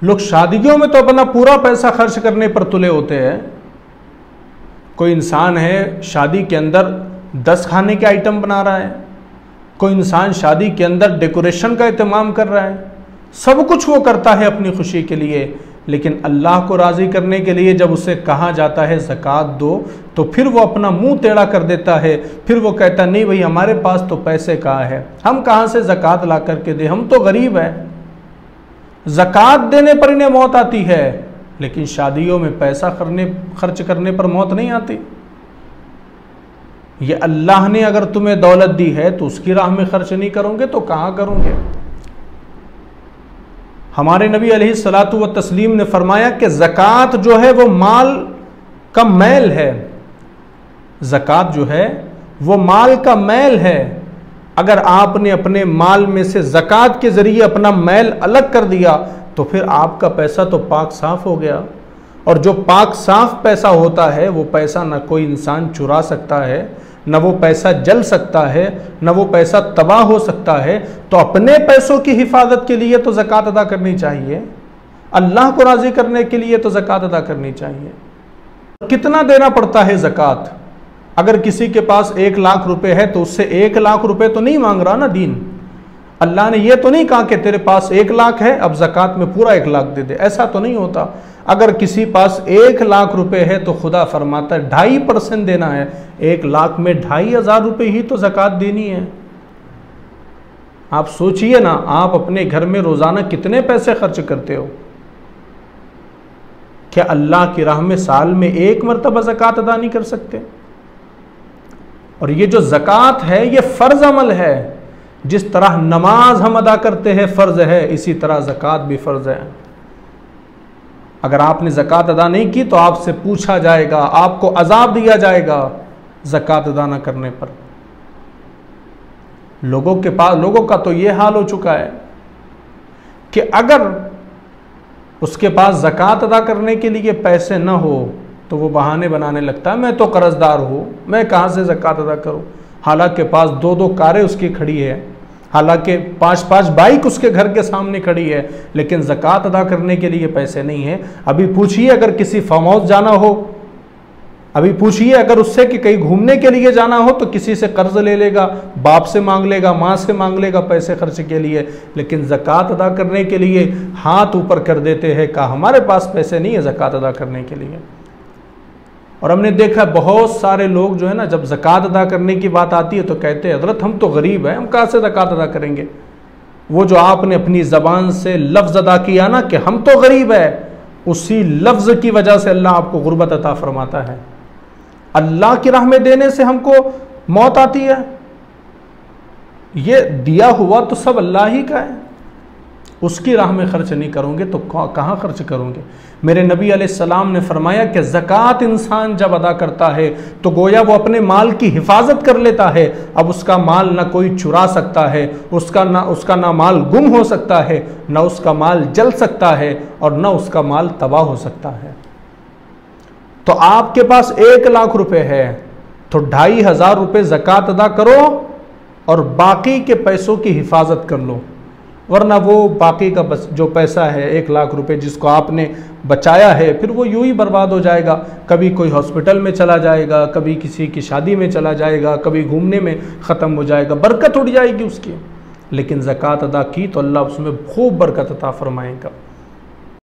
लोग शादियों में तो अपना पूरा पैसा खर्च करने पर तुले होते हैं। कोई इंसान है शादी के अंदर 10 खाने के आइटम बना रहा है, कोई इंसान शादी के अंदर डेकोरेशन का इत्तेमाम कर रहा है, सब कुछ वो करता है अपनी खुशी के लिए, लेकिन अल्लाह को राज़ी करने के लिए जब उसे कहा जाता है ज़कात दो, तो फिर वो अपना मुंह टेढ़ा कर देता है। फिर वो कहता नहीं भाई हमारे पास तो पैसे कहाँ है, हम कहाँ से ज़कात ला करके दे, हम तो गरीब हैं। ज़कात देने पर इन्हें मौत आती है, लेकिन शादियों में पैसा खर्च करने पर मौत नहीं आती। ये अल्लाह ने अगर तुम्हें दौलत दी है तो उसकी राह में खर्च नहीं करोगे तो कहाँ करोगे। हमारे नबी अलैहिस्सलातु व तस्लीम ने फरमाया कि ज़कात जो है वो माल का मैल है, ज़कात जो है वो माल का मैल है। अगर आपने अपने माल में से ज़कात के ज़रिए अपना मैल अलग कर दिया तो फिर आपका पैसा तो पाक साफ़ हो गया। और जो पाक साफ़ पैसा होता है वो पैसा ना कोई इंसान चुरा सकता है, न वो पैसा जल सकता है, न वो पैसा तबाह हो सकता है। तो अपने पैसों की हिफाजत के लिए तो ज़कात अदा करनी चाहिए, अल्लाह को राज़ी करने के लिए तो ज़कात अदा करनी चाहिए। कितना देना पड़ता है ज़कात? अगर किसी के पास 1 लाख रुपए है तो उससे 1 लाख रुपए तो नहीं मांग रहा ना दीन। अल्लाह ने ये तो नहीं कहा कि तेरे पास 1 लाख है अब ज़कात में पूरा 1 लाख दे दे, ऐसा तो नहीं होता। अगर किसी पास 1 लाख रुपए है तो खुदा फरमाता है 2.5% देना है। 1 लाख में 2,500 रुपये ही तो ज़कात देनी है। आप सोचिए ना, आप अपने घर में रोज़ाना कितने पैसे खर्च करते हो? क्या अल्लाह की राह में साल में 1 मरतबा ज़कात अदा नहीं कर सकते? और ये जो ज़कात है ये फ़र्ज़ अमल है। जिस तरह नमाज हम अदा करते हैं फ़र्ज़ है, इसी तरह ज़कात भी फ़र्ज़ है। अगर आपने ज़कात अदा नहीं की तो आपसे पूछा जाएगा, आपको अज़ाब दिया जाएगा ज़कात अदा न करने पर। लोगों का तो ये हाल हो चुका है कि अगर उसके पास ज़कात अदा करने के लिए पैसे न हो तो वो बहाने बनाने लगता है, मैं तो कर्जदार हूँ, मैं कहाँ से ज़कात अदा करूँ। हालांकि पास 2-2 कारें उसकी खड़ी है, हालांकि 5-5 बाइक उसके घर के सामने खड़ी है, लेकिन ज़कात अदा करने के लिए पैसे नहीं है। अभी पूछिए अगर किसी फार्म हाउस जाना हो, अभी पूछिए अगर उससे कि कहीं घूमने के लिए जाना हो तो किसी से कर्ज ले लेगा, बाप से मांग लेगा, माँ से मांग लेगा पैसे खर्च के लिए, लेकिन ज़कात अदा करने के लिए हाथ ऊपर कर देते हैं, कहा हमारे पास पैसे नहीं है ज़कात अदा करने के लिए। और हमने देखा बहुत सारे लोग जो है ना, जब ज़कात अदा करने की बात आती है तो कहते हैं हज़रत हम तो गरीब हैं, हम कहाँ से ज़कात अदा करेंगे। वो जो आपने अपनी ज़बान से लफ्ज़ अदा किया ना कि हम तो गरीब है, उसी लफ्ज़ की वजह से अल्लाह आपको गुर्बत अता फरमाता है। अल्लाह की राह में देने से हमको मौत आती है। ये दिया हुआ तो सब अल्लाह ही का है, उसकी राह में खर्च नहीं करोगे तो कहाँ खर्च करोगे। मेरे नबी अलैहिस्सलाम ने फरमाया कि ज़कात इंसान जब अदा करता है तो गोया वो अपने माल की हिफाजत कर लेता है। अब उसका माल ना कोई चुरा सकता है, उसका ना माल गुम हो सकता है, ना उसका माल जल सकता है, और ना उसका माल तबाह हो सकता है। तो आपके पास 1 लाख रुपए है तो 2,500 रुपये ज़कात अदा करो और बाकी के पैसों की हिफाजत कर लो, वरना वो बाकी का जो पैसा है 1 लाख रुपए जिसको आपने बचाया है फिर वो यूं ही बर्बाद हो जाएगा। कभी कोई हॉस्पिटल में चला जाएगा, कभी किसी की शादी में चला जाएगा, कभी घूमने में ख़त्म हो जाएगा, बरकत उड़ जाएगी उसकी। लेकिन ज़कात अदा की तो अल्लाह उसमें खूब बरकत अता फरमाएगा।